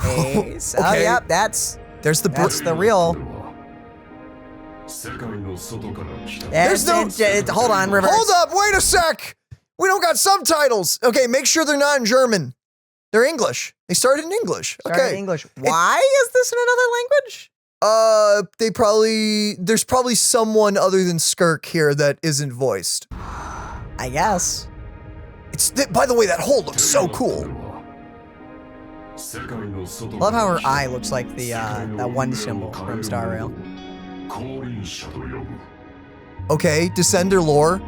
Hey, so, Okay. yep, that's the real. There's no- Hold on, reverse. Hold up, wait a sec! We don't got subtitles. Okay, make sure they're not in German. They're English. They started in English. Started Okay. in English. Why is this in another language? There's probably someone other than Skirk here that isn't voiced. I guess. By the way, that hole looks so cool. Love how her eye looks like the that one symbol from Star Rail. Okay, Descender lore.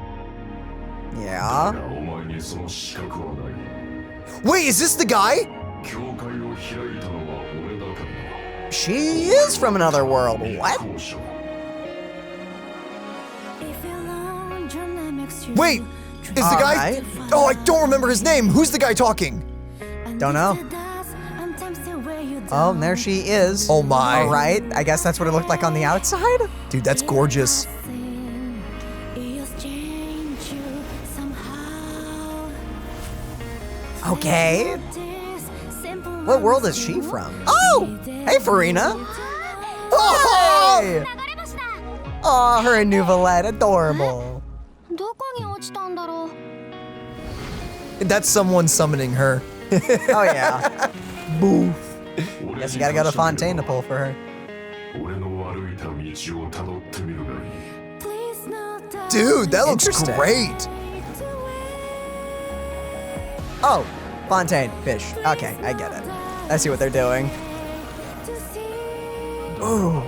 Yeah. Wait, is this the guy? She is from another world. What? Wait, is the guy? Alright. Oh, I don't remember his name. Who's the guy talking? Don't know. Oh, and there she is. Oh my. All right. I guess that's what it looked like on the outside. Dude, that's gorgeous. Okay. What world is she from? Oh! Hey, Farina. Oh! Hey! Oh, her and Nouvelette. Adorable. That's someone summoning her. Oh, yeah. Boof. Guess you gotta go to Fontaine to pull for her. Dude, that looks Interesting. great. Oh, Fontaine, fish. Okay, I get it. I see what they're doing. Ooh.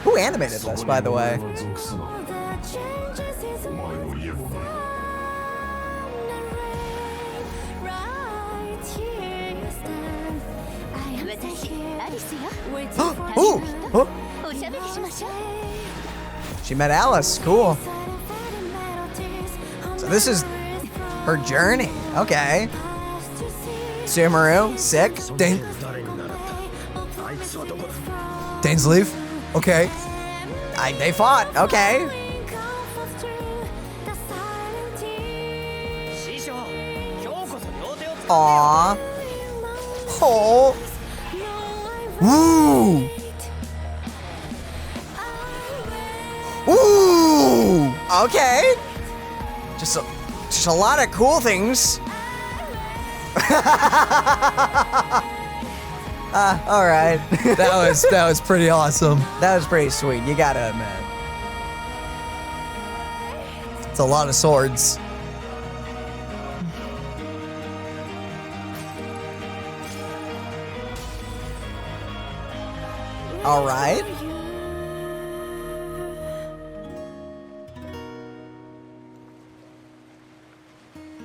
Who animated this, by the way? Ooh. Huh? She met Alice. Cool. So this is her journey. Okay. Sumeru, sick. Dainsleif. Okay. They fought. Okay. Aww. Oh. Woo! Ooh! Okay. Just a lot of cool things. All right. That was pretty awesome. That was pretty sweet. You gotta admit. It's a lot of swords. All right.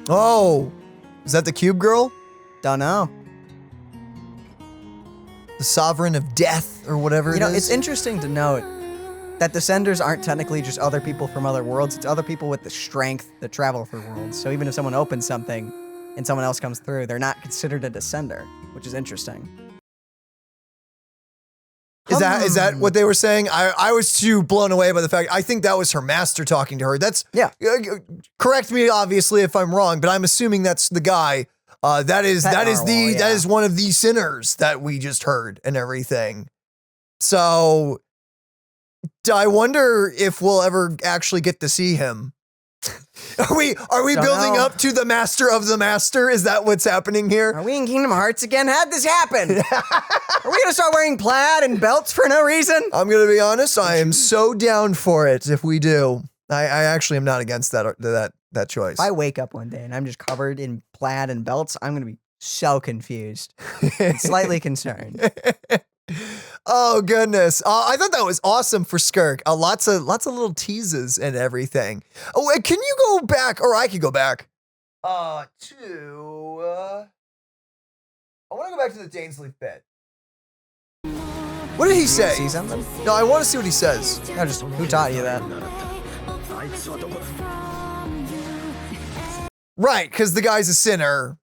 Oh, is that the cube girl? Don't know. The sovereign of death or whatever You know, it is? it's interesting to note that Descenders aren't technically just other people from other worlds. It's other people with the strength that travel through worlds. So even if someone opens something and someone else comes through, they're not considered a Descender, which is interesting. Is that what they were saying? I was too blown away by the fact. I think that was her master talking to her. That's Yeah. Correct me, obviously, if I'm wrong, but I'm assuming that's the guy. That is one of the sinners that we just heard and everything. So, I wonder if we'll ever actually get to see him. Are we building know. up to the master of the master? Is that what's happening here? Are we in Kingdom Hearts again? How'd this happen? Are we gonna start wearing plaid and belts for no reason? I'm gonna be honest. I am so down for it if we do. I actually am not against that choice. If I wake up one day and I'm just covered in plaid and belts, I'm gonna be so confused and slightly concerned. Oh goodness! I thought that was awesome for Skirk. Lots of little teases and everything. Oh, can you go back, or I could go back? I want to go back to the Dainsleif bit. What did he say? See something? No, I want to see what he says. No, just who taught you that? Right, because the guy's a sinner.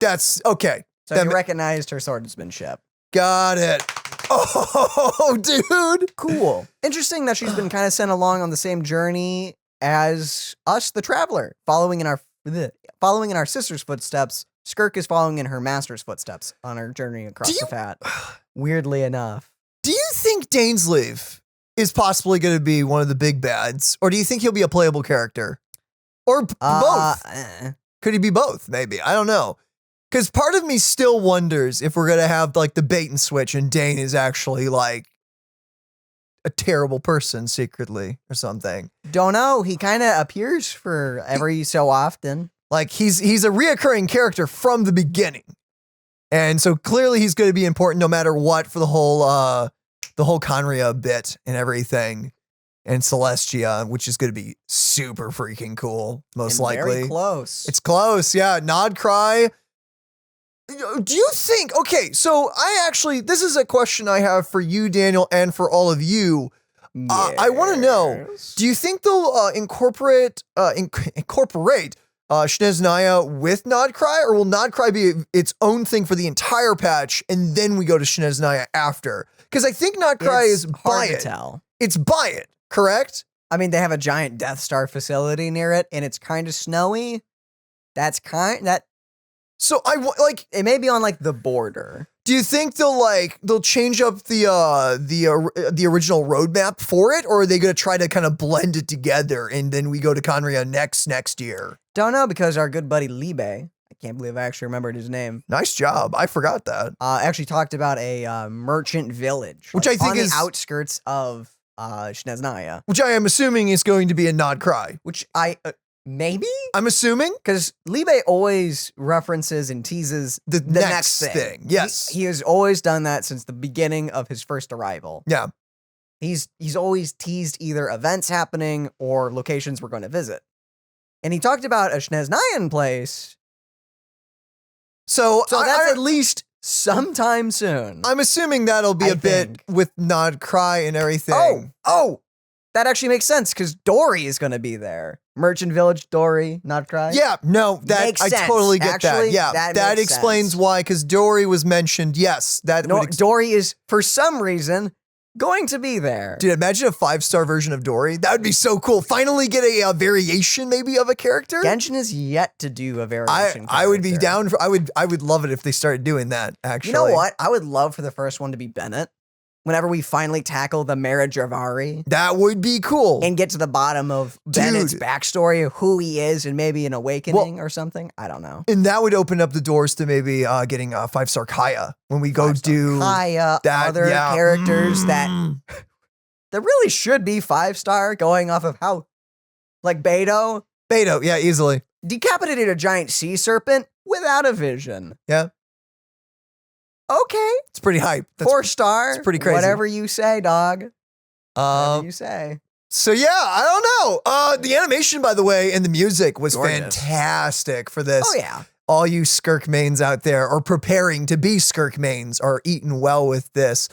That's okay. So you recognized her swordsmanship. Got it. Oh, dude. Cool. Interesting that she's been kind of sent along on the same journey as us, the Traveler, following in our sister's footsteps Skirk is following in her master's footsteps on her journey across the fat. Weirdly enough. Do you think Dainsleif is possibly going to be one of the big bads, or do you think he'll be a playable character? Or both? Could he be both, maybe? I don't know. Because part of me still wonders if we're going to have like the bait and switch and Dane is actually like a terrible person secretly or something. Don't know. He kind of appears for every so often. Like he's a reoccurring character from the beginning. And so clearly he's going to be important no matter what for the whole Conria bit and everything. And Celestia, which is going to be super freaking cool, most likely. Very close. It's close, yeah. Nod Cry. Do you think, okay, so this is a question I have for you, Daniel, and for all of you. Yes. I want to know, do you think they'll incorporate Snezhnaya with Nod Cry, or will Nod Cry be its own thing for the entire patch, and then we go to Snezhnaya after? Because I think Nod Cry is by it. It's by it, correct? I mean, they have a giant Death Star facility near it, and it's kind of snowy. So it may be on like the border. Do you think they'll change up the original roadmap for it, or are they going to try to kind of blend it together and then we go to Conria next year? Don't know, because our good buddy Libe, I can't believe I actually remembered his name. Nice job. I forgot that. Actually talked about a merchant village, which I think on is the outskirts of Snezhnaya, which I am assuming is going to be a Nod Cry. Which maybe? I'm assuming. Because Libe always references and teases the next thing. Yes. He has always done that since the beginning of his first arrival. Yeah. He's always teased either events happening or locations we're going to visit. And he talked about a Snezhnayan place. So that's at least sometime soon. I'm assuming that'll be a bit with Nod Cry and everything. Oh, that actually makes sense, because Dory is going to be there. Merchant Village, Dory, Nod Cry. Yeah, no, that I totally get actually, that. Yeah, that explains sense. Why, because Dory was mentioned. Yes, Dory is, for some reason, going to be there. Dude, imagine a 5-star version of Dory. That would be so cool. Finally get a variation maybe of a character. Genshin is yet to do a variation. I would be down for. I would love it if they started doing that. Actually, you know what? I would love for the first one to be Bennett. Whenever we finally tackle the marriage of Ari. That would be cool. And get to the bottom of Bennett's backstory, of who he is, and maybe an awakening or something. I don't know. And that would open up the doors to maybe getting a 5-star Kaya when we go do Kaya, other characters that really should be 5-star, going off of how, like Beto. Beto, yeah, easily. Decapitated a giant sea serpent without a vision. Yeah. Okay. It's pretty hype. 4-star. It's pretty crazy. Whatever you say, dog. Whatever you say. So yeah, I don't know. The animation, by the way, and the music was fantastic for this. Oh yeah. All you Skirk mains out there, or preparing to be Skirk mains, are eating well with this.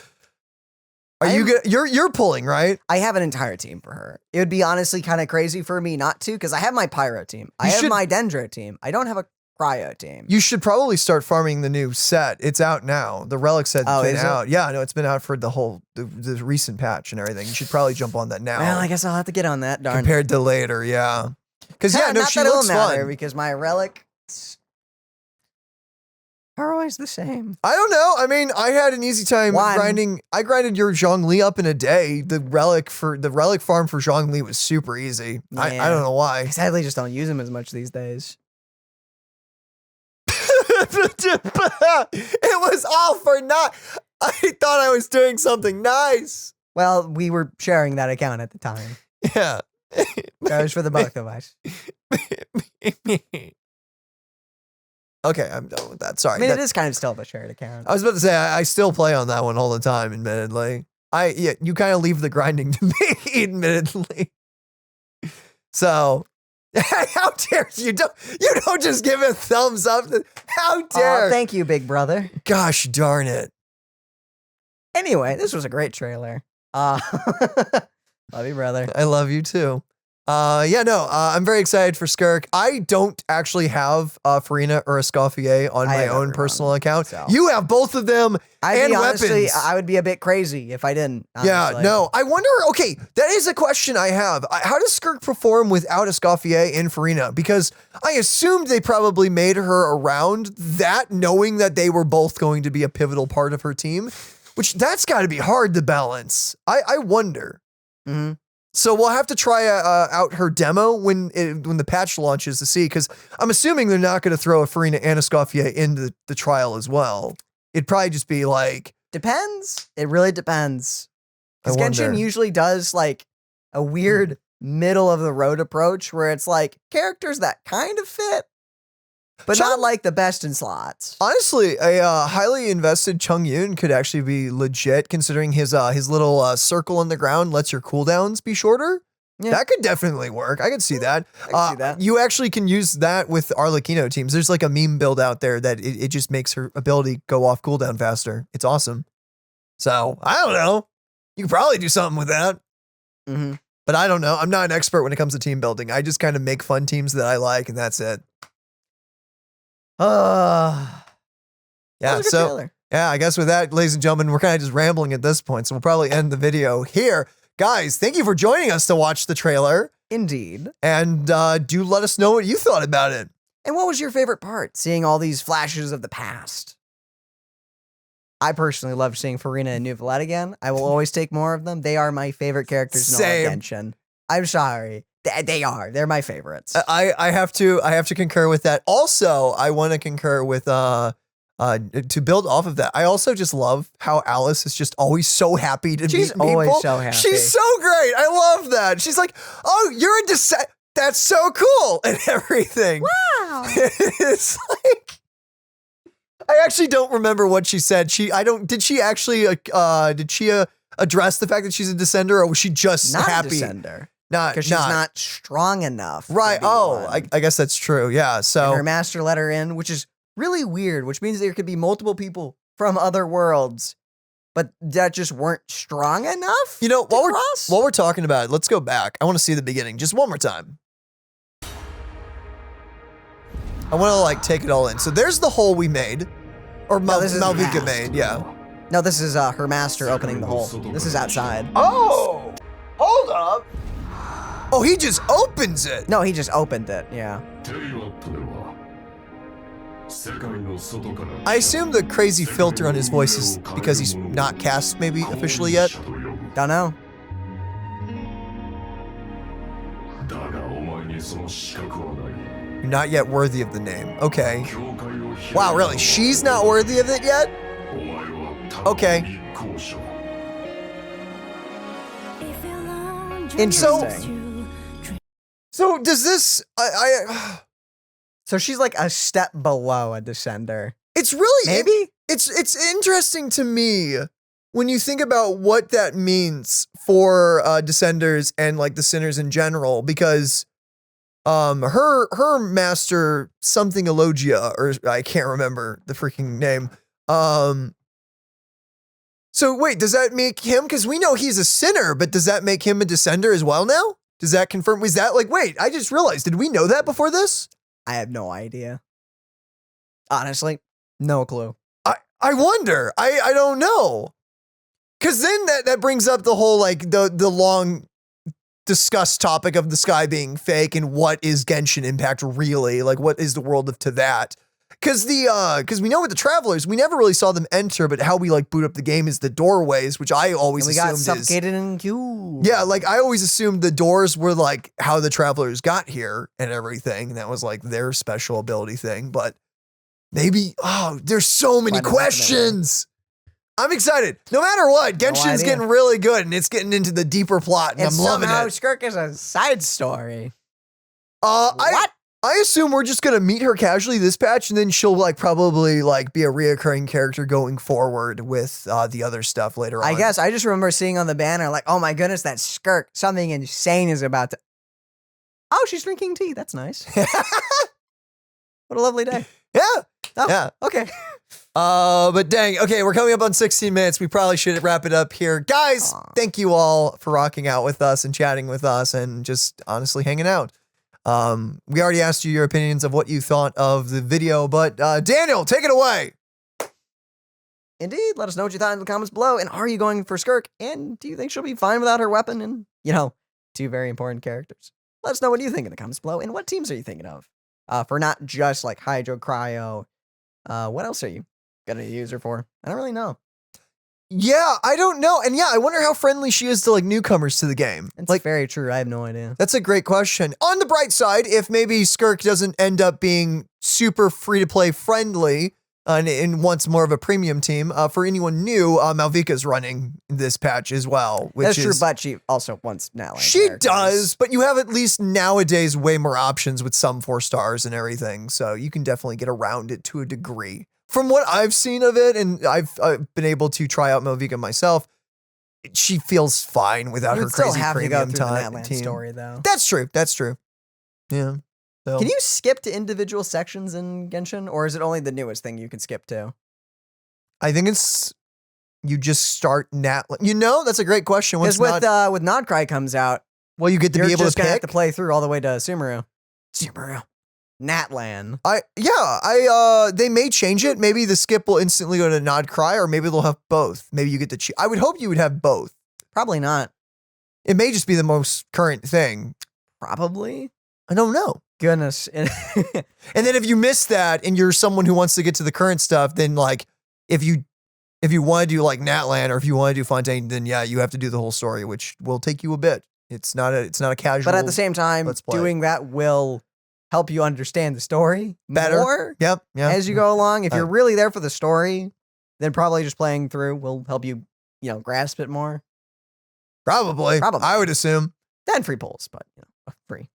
Are you good? You're pulling, right? I have an entire team for her. It would be honestly kind of crazy for me not to, because I have my Pyro team. I have my Dendro team. I don't have a Cryo team. You should probably start farming the new set. It's out now. The relic set's been out. Yeah, no, it's been out for the recent patch and everything. You should probably jump on that now. Well, I guess I'll have to get on that, darn. Compared to later, yeah. Because she looks fun. Because my relics are always the same. I don't know. I mean, I had an easy time grinding. I grinded your Zhongli up in a day. The relic farm for Zhongli was super easy. Yeah. I don't know why. I sadly just don't use them as much these days. It was all for naught. I thought I was doing something nice. Well, we were sharing that account at the time. Yeah. That was for the both of us. Okay, I'm done with that. Sorry. I mean, it is kind of still a shared account. I was about to say, I still play on that one all the time, admittedly. You kind of leave the grinding to me, admittedly. So... How dare you? You don't just give a thumbs up. How dare? Thank you, big brother. Gosh darn it. Anyway, this was a great trailer. Love you, brother. I love you too. I'm very excited for Skirk. I don't actually have Farina or Escoffier on my own personal account. So. You have both of them and weapons. Honestly, I would be a bit crazy if I didn't. Honestly. Yeah, no. I wonder, okay, that is a question I have. How does Skirk perform without Escoffier and Farina? Because I assumed they probably made her around that, knowing that they were both going to be a pivotal part of her team, which that's got to be hard to balance. I wonder. Mm-hmm. So we'll have to try out her demo when the patch launches to see, because I'm assuming they're not going to throw a Farina and Escoffier into the trial as well. It'd probably just be like... Depends. It really depends. Because I Genshin wonder. usually does like a weird middle of the road approach where it's like characters that kind of fit, but not like the best in slots. Honestly, a highly invested Chongyun could actually be legit, considering his little circle on the ground lets your cooldowns be shorter. Yeah. That could definitely work. I could see that. I can see that. You actually can use that with Arlecchino teams. There's like a meme build out there that it just makes her ability go off cooldown faster. It's awesome. So, I don't know. You could probably do something with that. Mm-hmm. But I don't know. I'm not an expert when it comes to team building. I just kind of make fun teams that I like, and that's it. Yeah, so trailer. Yeah, I guess with that, ladies and gentlemen, we're kind of just rambling at this point, so we'll probably end the video here. Guys, thank you for joining us to watch the trailer. Indeed. And do let us know what you thought about it. And what was your favorite part, seeing all these flashes of the past? I personally love seeing Farina and Neuvillette again. I will always take more of them. They are my favorite characters in all of Genshin. I'm sorry. They are. They're my favorites. I have to concur with that. Also, I want to concur with to build off of that. I also just love how Alice is just always so happy to meet people. She's always so happy. She's so great. I love that. She's like, "Oh, you're a descent. That's so cool," and everything. Wow. It's like, I actually don't remember what she said. Did she actually address the fact that she's a descender, or was she just not happy? A descender. Not because she's not strong enough. Right. Oh, I guess that's true. Yeah. So and her master let her in, which is really weird, which means there could be multiple people from other worlds, but that just weren't strong enough. You know, while we're talking about it, let's go back. I want to see the beginning just one more time. I want to like take it all in. So there's the hole we made, or Mavuika made. Yeah. No, this is her master opening the hole. This is outside. Oh, hold up. Oh, he just opens it. No, he just opened it. Yeah. I assume the crazy filter on his voice is because he's not cast maybe officially yet. Don't know. You're not yet worthy of the name. Okay. Wow, really? She's not worthy of it yet? Okay. Interesting. So does this? So she's like a step below a descender. It's really maybe it's interesting to me when you think about what that means for descenders and like the sinners in general, because her master something Elogia, or I can't remember the freaking name. So wait, does that make him? Because we know he's a sinner, but does that make him a descender as well now? Does that confirm? Was that like, wait, I just realized, did we know that before this? I have no idea. Honestly, no clue. I wonder. I don't know. Because then that brings up the whole, like, the long discussed topic of the sky being fake and what is Genshin Impact really? Like, what is the world of to that? Because we know with the travelers, we never really saw them enter, but how we like boot up the game is the doorways, which I always assumed got suffocated in queue. Yeah, like I always assumed the doors were like how the travelers got here and everything. And that was like their special ability thing. But maybe, there's so many questions. I'm excited. No matter what, Genshin's getting really good and it's getting into the deeper plot and I'm loving it. Skirk is a side story. What? I assume we're just gonna meet her casually this patch, and then she'll like probably like be a reoccurring character going forward with the other stuff later on. I guess I just remember seeing on the banner like, oh my goodness, that's Skirk. Something insane is about to. Oh, she's drinking tea. That's nice. What a lovely day. Yeah. Oh, yeah. Okay. But dang, okay, we're coming up on 16 minutes. We probably should wrap it up here. Guys, thank you all for rocking out with us and chatting with us and just honestly hanging out. We already asked you your opinions of what you thought of the video, but Daniel, take it away. Indeed, let us know what you thought in the comments below. And are you going for Skirk? And do you think she'll be fine without her weapon? And, you know, 2 very important characters. Let us know what you think in the comments below. And what teams are you thinking of? For not just like Hydro, Cryo. What else are you gonna use her for? I don't really know. Yeah, I don't know. And yeah, I wonder how friendly she is to like newcomers to the game. It's like very true. I have no idea. That's a great question. On the bright side, if maybe Skirk doesn't end up being super free-to-play friendly, and wants more of a premium team. For anyone new, Mavuika's running this patch as well. Which That's is, true, but she also wants Natlan. She does, but you have at least nowadays way more options with some 4 stars and everything, so you can definitely get around it to a degree. From what I've seen of it, and I've been able to try out Mavuika myself, she feels fine without her crazy premium time team. Story, though. That's true. That's true. Yeah. So. Can you skip to individual sections in Genshin, or is it only the newest thing you can skip to? I think it's you just start Natlan. You know, that's a great question. Because with Nodcry comes out, well, you get to be able to pick. You're just gonna have to play through all the way to Sumeru. Natlan. They may change it. Maybe the skip will instantly go to Nodcry, or maybe they'll have both. Maybe you get to choose. I would hope you would have both. Probably not. It may just be the most current thing. Probably. I don't know. Goodness. And then if you miss that and you're someone who wants to get to the current stuff, then like if you want to do like Natlan or if you want to do Fontaine, then yeah, you have to do the whole story, which will take you a bit. It's not a casual. But at the same time, doing that will help you understand the story better. More as you go along. If you're really there for the story, then probably just playing through will help you, grasp it more. Probably. I would assume. Then free polls, but free.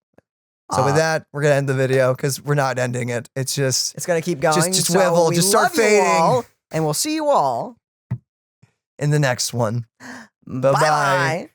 So with that, we're gonna end the video because we're not ending it. It's gonna keep going. Just swivel, just start fading, and we'll see you all in the next one. Bye bye.